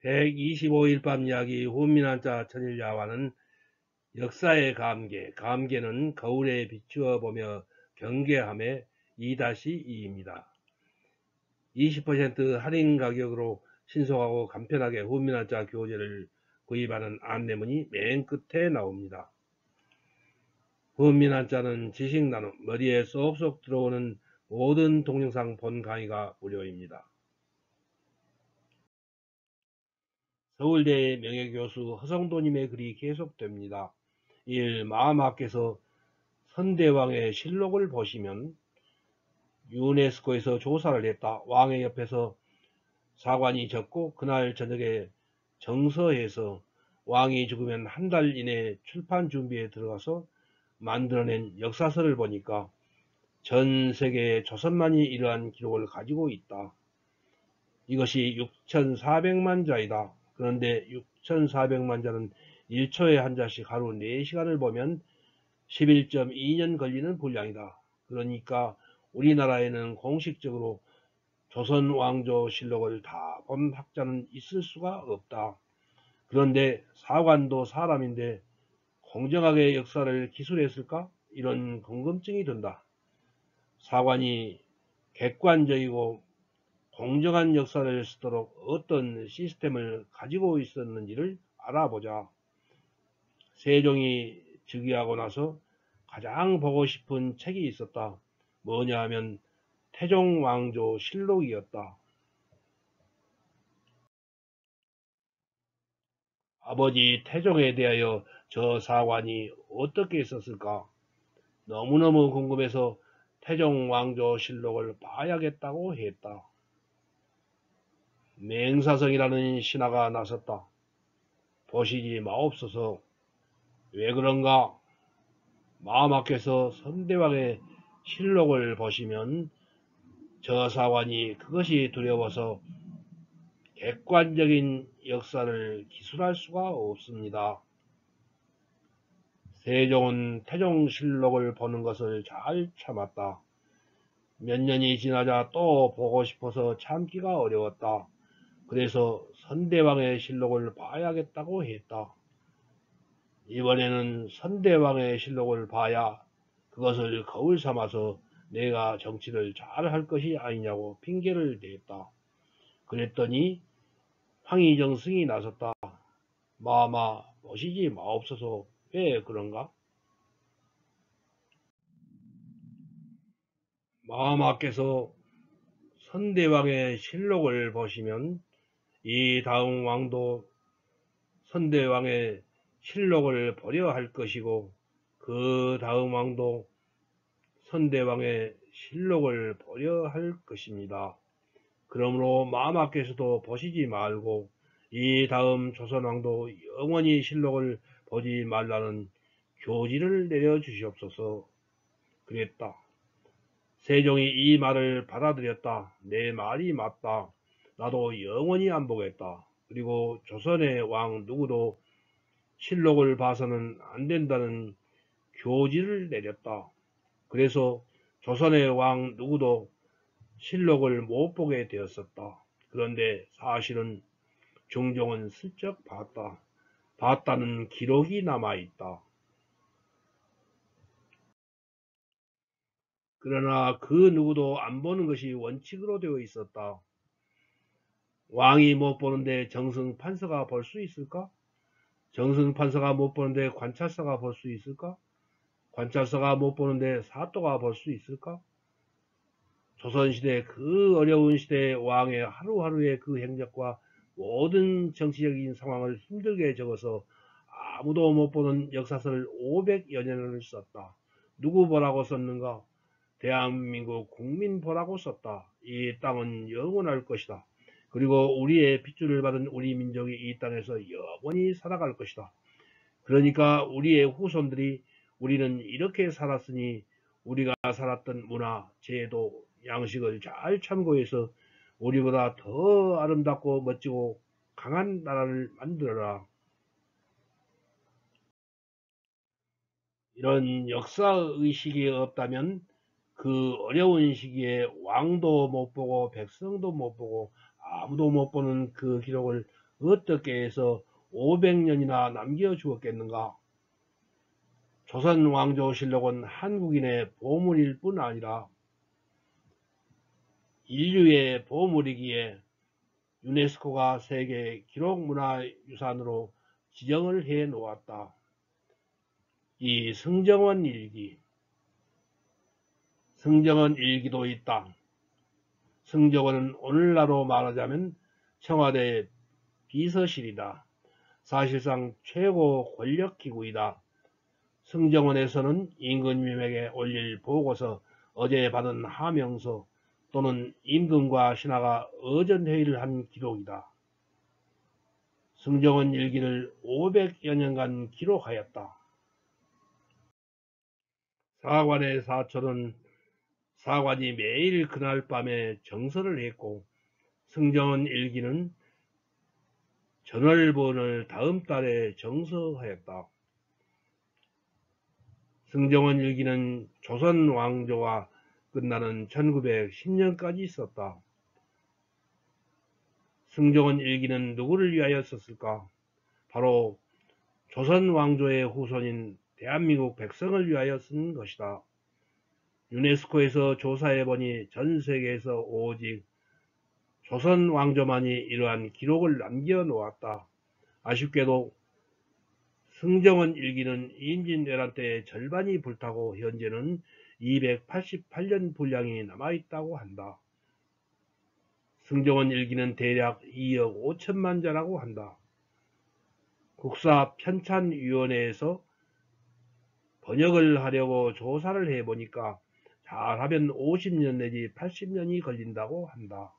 125일 밤 이야기 훈민한자 천일야화는 역사의 감개, 감개는 거울에 비추어 보며 경계함의 2-2입니다. 20% 할인 가격으로 신속하고 간편하게 훈민한자 교재를 구입하는 안내문이 맨 끝에 나옵니다. 훈민한자는 지식 나눔, 머리에 쏙쏙 들어오는 모든 동영상 본 강의가 무료입니다. 서울대 명예교수 허성도님의 글이 계속됩니다. 1. 마하마께서 선대왕의 실록을 보시면 유네스코에서 조사를 했다. 왕의 옆에서 사관이 적고 그날 저녁에 정서해서 왕이 죽으면 한 달 이내 출판 준비에 들어가서 만들어낸 역사서를 보니까 전 세계에 조선만이 이러한 기록을 가지고 있다. 이것이 6,400만 자이다. 그런데 6,400만 자는 1초에 한 자씩 하루 4시간을 보면 11.2년 걸리는 분량이다. 그러니까 우리나라에는 공식적으로 조선 왕조 실록을 다 본 학자는 있을 수가 없다. 그런데 사관도 사람인데 공정하게 역사를 기술했을까? 이런 궁금증이 든다. 사관이 객관적이고 공정한 역사를 쓰도록 어떤 시스템을 가지고 있었는지를 알아보자. 세종이 즉위하고 나서 가장 보고 싶은 책이 있었다. 뭐냐 하면 태종왕조 실록이었다. 아버지 태종에 대하여 저 사관이 어떻게 썼을까? 너무너무 궁금해서 태종왕조 실록을 봐야겠다고 했다. 맹사성이라는 신하가 나섰다. 보시지 마옵소서. 왜 그런가? 마하마께서 선대왕의 실록을 보시면 저 사관이 그것이 두려워서 객관적인 역사를 기술할 수가 없습니다. 세종은 태종실록을 보는 것을 잘 참았다. 몇 년이 지나자 또 보고 싶어서 참기가 어려웠다. 그래서 선대왕의 실록을 봐야겠다고 했다. 이번에는 선대왕의 실록을 봐야 그것을 거울 삼아서 내가 정치를 잘 할 것이 아니냐고 핑계를 댔다. 그랬더니 황희정 승이 나섰다. 마마 보시지 마옵소서. 왜 그런가? 마마께서 선대왕의 실록을 보시면 이 다음 왕도 선대왕의 실록을 보려 할 것이고 그 다음 왕도 선대왕의 실록을 보려 할 것입니다. 그러므로 마마께서도 보시지 말고 이 다음 조선왕도 영원히 실록을 보지 말라는 교지를 내려주시옵소서. 그랬다. 세종이 이 말을 받아들였다. 내 말이 맞다. 나도 영원히 안 보겠다. 그리고 조선의 왕 누구도 실록을 봐서는 안 된다는 교지를 내렸다. 그래서 조선의 왕 누구도 실록을 못 보게 되었었다. 그런데 사실은 중종은 슬쩍 봤다. 봤다는 기록이 남아있다. 그러나 그 누구도 안 보는 것이 원칙으로 되어 있었다. 왕이 못 보는데 정승판서가 볼 수 있을까? 정승판서가 못 보는데 관찰사가 볼 수 있을까? 관찰사가 못 보는데 사또가 볼 수 있을까? 조선시대 그 어려운 시대의 왕의 하루하루의 그 행적과 모든 정치적인 상황을 힘들게 적어서 아무도 못 보는 역사서를 500여 년을 썼다. 누구 보라고 썼는가? 대한민국 국민 보라고 썼다. 이 땅은 영원할 것이다. 그리고 우리의 핏줄을 받은 우리 민족이 이 땅에서 영원히 살아갈 것이다. 그러니까 우리의 후손들이 우리는 이렇게 살았으니 우리가 살았던 문화, 제도, 양식을 잘 참고해서 우리보다 더 아름답고 멋지고 강한 나라를 만들어라. 이런 역사의식이 없다면 그 어려운 시기에 왕도 못 보고 백성도 못 보고 아무도 못 보는 그 기록을 어떻게 해서 500년이나 남겨주었겠는가? 조선왕조실록은 한국인의 보물일 뿐 아니라 인류의 보물이기에 유네스코가 세계 기록문화유산으로 지정을 해 놓았다. 이 승정원 일기, 승정원 일기도 있다. 승정원은 오늘날로 말하자면 청와대 비서실이다. 사실상 최고 권력기구이다. 승정원에서는 임금님에게 올릴 보고서, 어제 받은 하명서 또는 임금과 신하가 의전회의를 한 기록이다. 승정원 일기를 500여 년간 기록하였다. 사관의 사초는 사관이 매일 그날 밤에 정서를 했고, 승정원 일기는 전월본을 다음 달에 정서하였다. 승정원 일기는 조선 왕조가 끝나는 1910년까지 있었다. 승정원 일기는 누구를 위하여 썼을까? 바로 조선 왕조의 후손인 대한민국 백성을 위하여 쓴 것이다. 유네스코에서 조사해보니 전 세계에서 오직 조선 왕조만이 이러한 기록을 남겨놓았다. 아쉽게도 승정원 일기는 임진왜란 때 절반이 불타고 현재는 288년 분량이 남아있다고 한다. 승정원 일기는 대략 2억 5천만 자라고 한다. 국사편찬위원회에서 번역을 하려고 조사를 해보니까 잘하면 50년 내지 80년이 걸린다고 한다.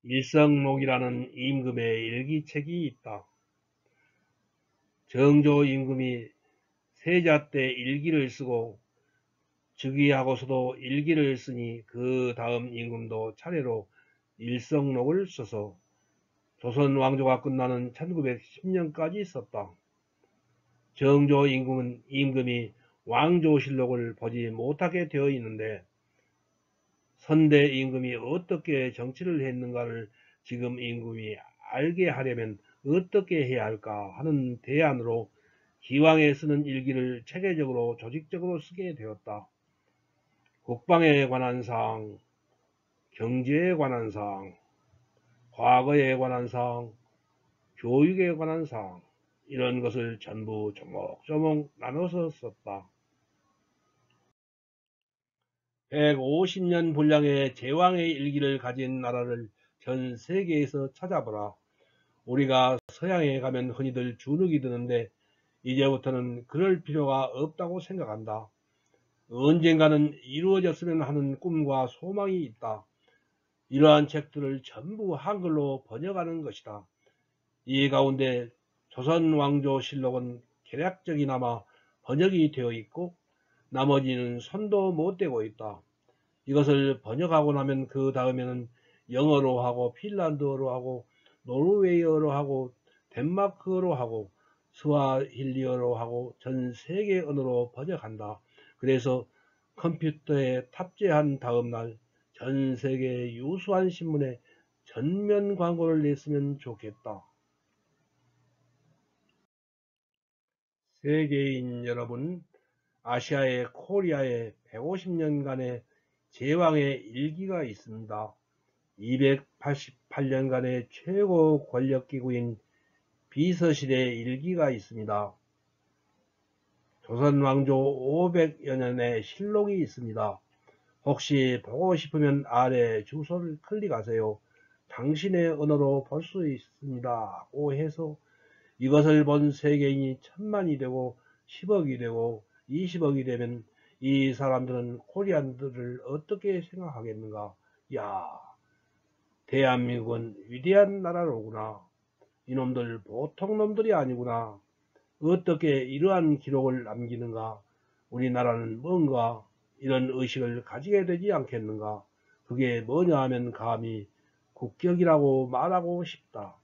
일성록이라는 임금의 일기책이 있다. 정조 임금이 세자 때 일기를 쓰고 즉위하고서도 일기를 쓰니 그 다음 임금도 차례로 일성록을 써서 조선 왕조가 끝나는 1910년까지 썼다. 정조 임금이 왕조실록을 보지 못하게 되어 있는데, 선대 임금이 어떻게 정치를 했는가를 지금 임금이 알게 하려면 어떻게 해야 할까 하는 대안으로 기왕에 쓰는 일기를 체계적으로 조직적으로 쓰게 되었다. 국방에 관한 사항, 경제에 관한 사항, 과거에 관한 사항, 교육에 관한 사항, 이런 것을 전부 조목조목 나눠서 썼다. 150년 분량의 제왕의 일기를 가진 나라를 전 세계에서 찾아보라. 우리가 서양에 가면 흔히들 주눅이 드는데 이제부터는 그럴 필요가 없다고 생각한다. 언젠가는 이루어졌으면 하는 꿈과 소망이 있다. 이러한 책들을 전부 한글로 번역하는 것이다. 이 가운데 조선왕조실록은 개략적이나마 번역이 되어 있고 나머지는 손도 못 대고 있다. 이것을 번역하고 나면 그 다음에는 영어로 하고 핀란드어로 하고 노르웨이어로 하고 덴마크어로 하고 스와힐리어로 하고 전 세계 언어로 번역한다. 그래서 컴퓨터에 탑재한 다음날 전 세계 유수한 신문에 전면 광고를 냈으면 좋겠다. 세계인 여러분, 아시아의 코리아에 150년간의 제왕의 일기가 있습니다. 288년간의 최고 권력기구인 비서실의 일기가 있습니다. 조선왕조 500여 년의 실록이 있습니다. 혹시 보고 싶으면 아래 주소를 클릭하세요. 당신의 언어로 볼 수 있습니다. 고 해서 이것을 본 세계인이 1000만이 되고 10억이 되고 20억이 되면 이 사람들은 코리안들을 어떻게 생각하겠는가? 야, 대한민국은 위대한 나라로구나. 이놈들 보통 놈들이 아니구나. 어떻게 이러한 기록을 남기는가? 우리나라는 뭔가 이런 의식을 가지게 되지 않겠는가? 그게 뭐냐 하면 감히 국격이라고 말하고 싶다.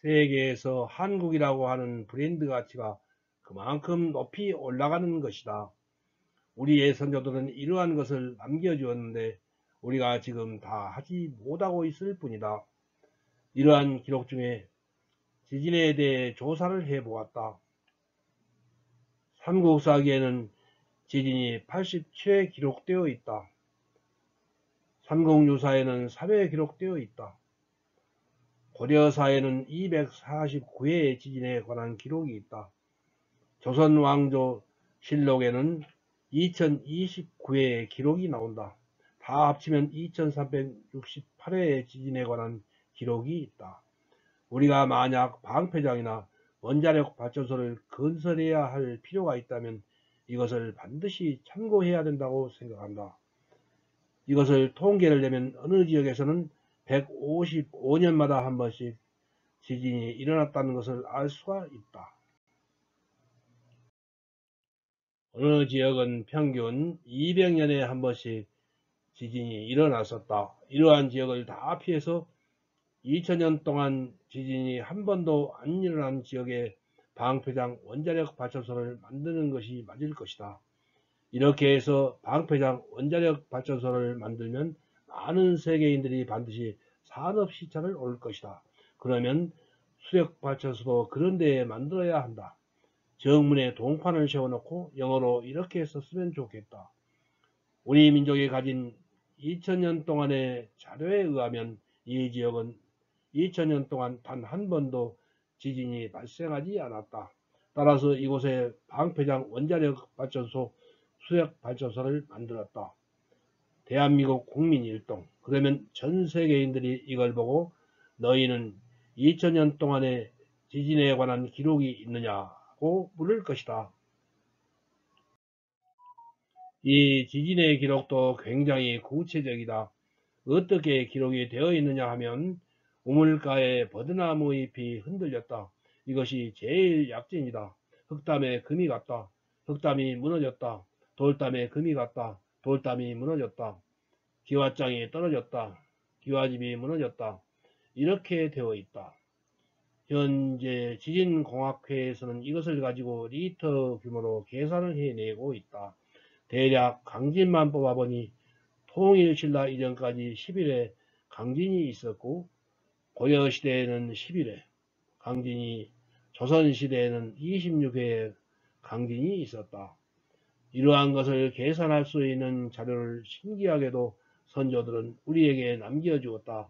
세계에서 한국이라고 하는 브랜드 가치가 그만큼 높이 올라가는 것이다. 우리의 선조들은 이러한 것을 남겨주었는데 우리가 지금 다 하지 못하고 있을 뿐이다. 이러한 기록 중에 지진에 대해 조사를 해보았다. 삼국사기에는 지진이 87회 기록되어 있다. 삼국유사에는 3회 기록되어 있다. 고려사에는 249회의 지진에 관한 기록이 있다. 조선왕조 실록에는 2029회의 기록이 나온다. 다 합치면 2368회의 지진에 관한 기록이 있다. 우리가 만약 방패장이나 원자력 발전소를 건설해야 할 필요가 있다면 이것을 반드시 참고해야 된다고 생각한다. 이것을 통계를 내면 어느 지역에서는 155년마다 한 번씩 지진이 일어났다는 것을 알 수가 있다. 어느 지역은 평균 200년에 한 번씩 지진이 일어났었다. 이러한 지역을 다 피해서 2000년 동안 지진이 한 번도 안 일어난 지역에 방패장 원자력 발전소를 만드는 것이 맞을 것이다. 이렇게 해서 방패장 원자력 발전소를 만들면 많은 세계인들이 반드시 산업시설을 올 것이다. 그러면 수력발전소도 그런 데에 만들어야 한다. 정문에 동판을 세워놓고 영어로 이렇게 썼으면 좋겠다. 우리 민족이 가진 2000년 동안의 자료에 의하면 이 지역은 2000년 동안 단 한 번도 지진이 발생하지 않았다. 따라서 이곳에 방패장 원자력 발전소 수력 발전소를 만들었다. 대한민국 국민 일동. 그러면 전 세계인들이 이걸 보고 너희는 2000년 동안의 지진에 관한 기록이 있느냐고 물을 것이다. 이 지진의 기록도 굉장히 구체적이다. 어떻게 기록이 되어 있느냐 하면 우물가에 버드나무 잎이 흔들렸다. 이것이 제일 약진이다. 흙담에 금이 갔다. 흙담이 무너졌다. 돌담에 금이 갔다. 돌담이 무너졌다. 기와장이 떨어졌다. 기와집이 무너졌다. 이렇게 되어 있다. 현재 지진공학회에서는 이것을 가지고 리터 규모로 계산을 해내고 있다. 대략 강진만 뽑아보니 통일신라 이전까지 10일에 강진이 있었고 고려시대에는 10일에 강진이, 조선시대에는 26회의 강진이 있었다. 이러한 것을 계산할 수 있는 자료를 신기하게도 선조들은 우리에게 남겨주었다.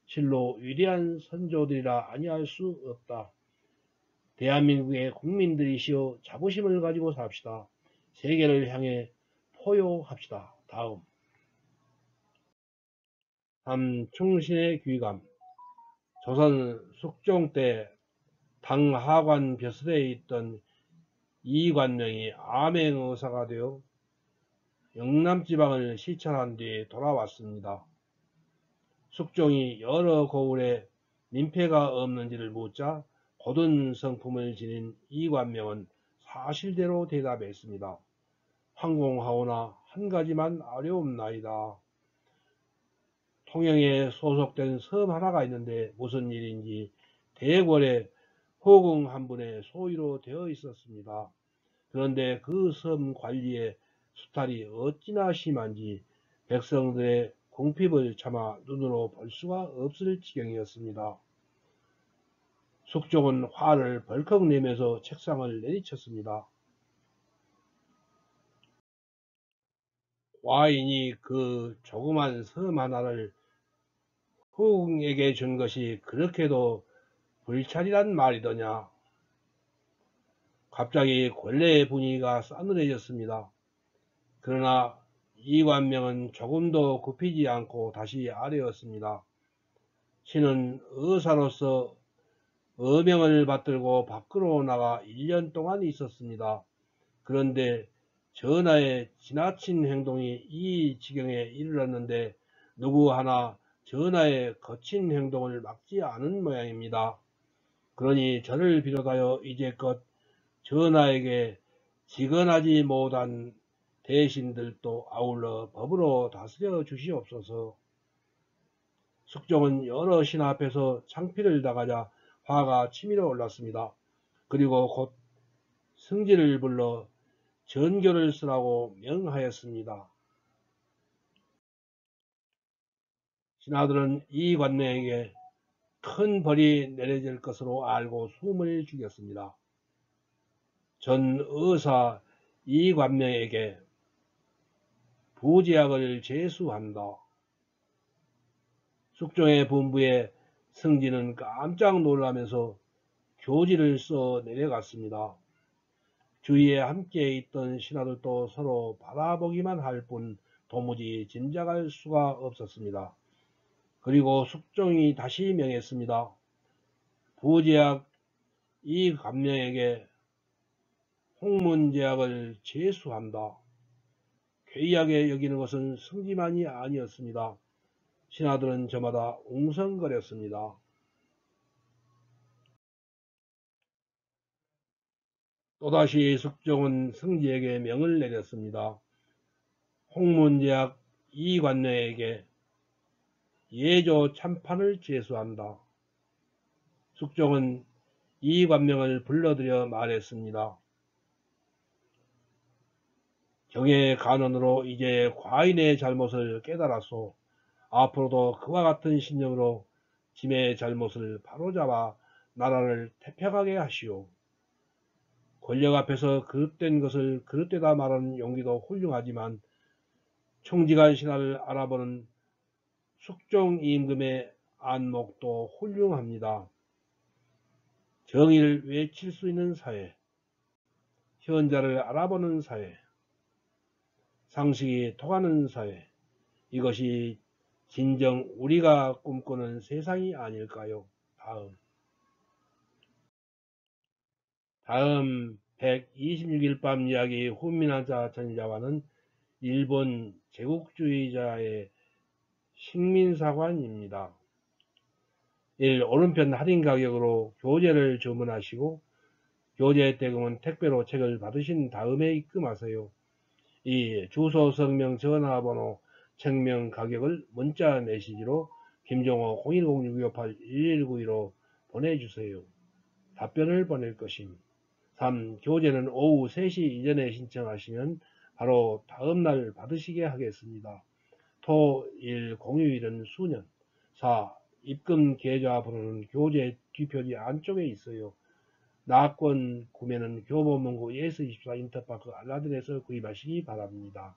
실로 위대한 선조들이라 아니할 수 없다. 대한민국의 국민들이시여 자부심을 가지고 삽시다. 세계를 향해 포효합시다. 다음. 충신의 귀감. 조선 숙종 때 당 하관 벼슬에 있던 이관명이 암행의사가 되어 영남지방을 시찰한 뒤 돌아왔습니다. 숙종이 여러 고을에 민폐가 없는지를 묻자 고든 성품을 지닌 이관명은 사실대로 대답했습니다. 황공하오나 한 가지만 어려움나이다. 통영에 소속된 섬 하나가 있는데 무슨 일인지 대궐에 호궁 한 분의 소유로 되어 있었습니다. 그런데 그 섬 관리의 수탈이 어찌나 심한지 백성들의 궁핍을 참아 눈으로 볼 수가 없을 지경이었습니다. 숙종은 화를 벌컥 내면서 책상을 내리쳤습니다. 와인이 그 조그만 섬 하나를 호궁에게 준 것이 그렇게도 불찰이란 말이더냐. 갑자기 권례의 분위기가 싸늘해졌습니다. 그러나 이관명은 조금도 굽히지 않고 다시 아뢰었습니다. 신은 의사로서 어명을 받들고 밖으로 나가 1년 동안 있었습니다. 그런데 전하의 지나친 행동이 이 지경에 이르렀는데 누구 하나 전하의 거친 행동을 막지 않은 모양입니다. 그러니 저를 비롯하여 이제껏 전하에게 직언하지 못한 대신들도 아울러 법으로 다스려 주시옵소서. 숙종은 여러 신 앞에서 창피를 당하자 화가 치밀어 올랐습니다. 그리고 곧 승지를 불러 전교를 쓰라고 명하였습니다. 신하들은 이 관명에게 큰 벌이 내려질 것으로 알고 숨을 죽였습니다. 전 의사 이 관명에게 부제약을 제수한다. 숙종의 분부에 승진은 깜짝 놀라면서 교지를 써 내려갔습니다. 주위에 함께 있던 신하들도 서로 바라보기만 할 뿐 도무지 짐작할 수가 없었습니다. 그리고 숙종이 다시 명했습니다. 부제약 이 관명에게 홍문제약을 제수한다. 괴이하게 여기는 것은 승지만이 아니었습니다. 신하들은 저마다 웅성거렸습니다. 또다시 숙종은 승지에게 명을 내렸습니다. 홍문제약 이관녀에게 예조 참판을 제수한다. 숙종은 이관명을 불러들여 말했습니다. 경의 간언으로 이제 과인의 잘못을 깨달았소. 앞으로도 그와 같은 신념으로 짐의 잘못을 바로잡아 나라를 태평하게 하시오. 권력 앞에서 그릇된 것을 그릇되다 말하는 용기도 훌륭하지만 총지간 신하를 알아보는 숙종 임금의 안목도 훌륭합니다. 정의를 외칠 수 있는 사회, 현자를 알아보는 사회, 상식이 통하는 사회, 이것이 진정 우리가 꿈꾸는 세상이 아닐까요? 다음 126일 밤 이야기 훈민하자 전자와는 일본 제국주의자의 식민사관입니다. 1. 오른편 할인 가격으로 교재를 주문하시고 교재 대금은 택배로 책을 받으신 다음에 입금하세요. 2. 주소, 성명, 전화번호, 책명 가격을 문자 메시지로 김종호 010-628-1192로 보내주세요. 답변을 보낼 것임. 3. 교재는 오후 3시 이전에 신청하시면 바로 다음날 받으시게 하겠습니다. 토, 일, 공휴일은 수년. 4. 입금 계좌 번호는 교재 뒷표지 안쪽에 있어요. 낙권 구매는 교보문고 예스24 인터파크 알라딘에서 구입하시기 바랍니다.